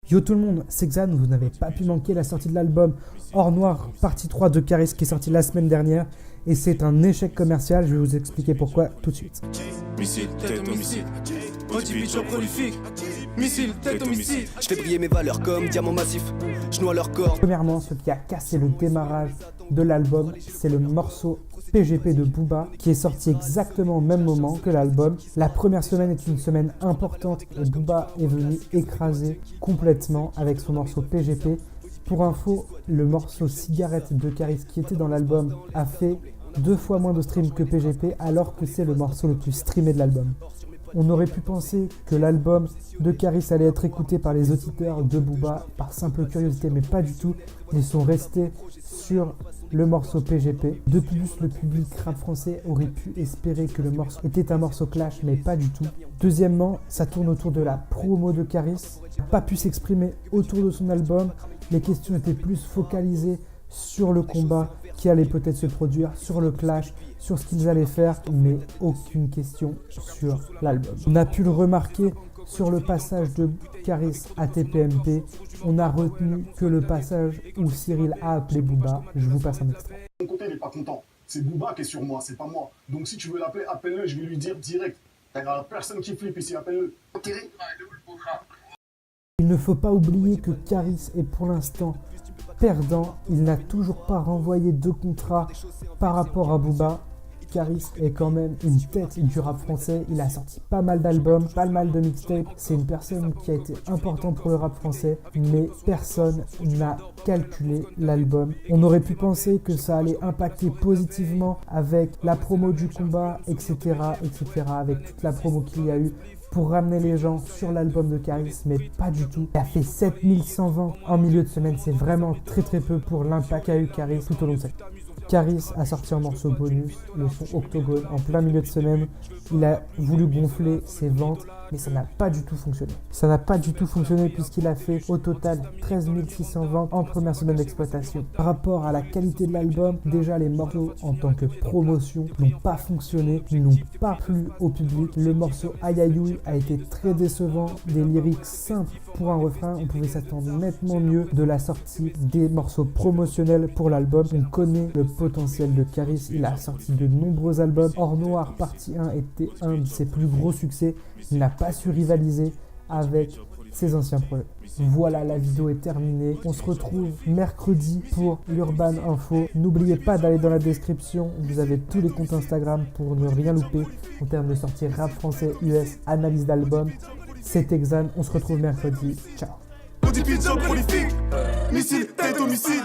Yo tout le monde, c'est Xan, vous n'avez pas pu manquer la sortie de l'album Or Noir partie 3 de Caris qui est sorti la semaine dernière et c'est un échec commercial, je vais vous expliquer pourquoi tout de suite. Missile, tête au missile. Anti-bitch prolifique. Missile, tête au missile. Je fais briller mes valeurs comme diamant massif. Je noie leur corps. Premièrement, ce qui a cassé le démarrage de l'album, c'est le morceau PGP de Booba qui est sorti exactement au même moment que l'album. La première semaine est une semaine importante et Booba est venu écraser complètement avec son morceau PGP. Pour info, le morceau Cigarette de Caris qui était dans l'album a fait 2 fois moins de streams que PGP alors que c'est le morceau le plus streamé de l'album. On aurait pu penser que l'album de Caris allait être écouté par les auditeurs de Booba par simple curiosité, mais pas du tout. Ils sont restés sur le morceau PGP. De plus, le public rap français aurait pu espérer que le morceau était un morceau clash, mais pas du tout. Deuxièmement, ça tourne autour de la promo de Caris. Il n'a pas pu s'exprimer autour de son album. Les questions étaient plus focalisées sur le combat qui allait peut-être se produire, sur le clash, sur ce qu'ils allaient faire, mais aucune question sur l'album. On a pu le remarquer sur le passage de Caris à TPMP, on a retenu que le passage où Cyril a appelé Booba. Je vous passe un extrait. Mon côté, il n'est pas content. C'est Booba qui est sur moi, c'est pas moi. Donc si tu veux l'appeler, appelle-le, je vais lui dire direct. Il n'y a personne qui flippe ici, appelle-le. Il ne faut pas oublier que Caris est pour l'instant perdant. Il n'a toujours pas renvoyé de contrat par rapport à Booba. Caris est quand même une tête du rap français. Il a sorti pas mal d'albums, pas mal de mixtapes. C'est une personne qui a été importante pour le rap français, mais personne n'a calculé l'album. On aurait pu penser que ça allait impacter positivement avec la promo du combat, etc., avec toute la promo qu'il y a eu pour ramener les gens sur l'album de Caris, mais pas du tout. Il a fait 7100 ventes en milieu de semaine. C'est vraiment très peu pour l'impact qu'a eu Caris tout au long de cette. Caris a sorti un morceau bonus, le son Octogone, en plein milieu de semaine. Il a voulu gonfler ses ventes, mais ça n'a pas du tout fonctionné. Ça n'a pas du tout fonctionné puisqu'il a fait au total 13 600 ventes en première semaine d'exploitation. Par rapport à la qualité de l'album, déjà les morceaux en tant que promotion n'ont pas fonctionné, ils n'ont pas plu au public. Le morceau Aïe Aïe Ouïe a été très décevant, des lyrics simples pour un refrain. On pouvait s'attendre nettement mieux de la sortie des morceaux promotionnels pour l'album. On connaît le potentiel de Caris, il a sorti de nombreux albums. Or Noir partie 1 était un de ses plus gros succès. Il n'a pas su rivaliser avec ses anciens projets. Voilà, la vidéo est terminée. On se retrouve mercredi pour l'Urban Info. N'oubliez pas d'aller dans la description. Vous avez tous les comptes Instagram pour ne rien louper en termes de sortie rap français, US, analyse d'album. C'était Xan. On se retrouve mercredi. Ciao. Anti-bitch prolifique. Missile, tête au missile.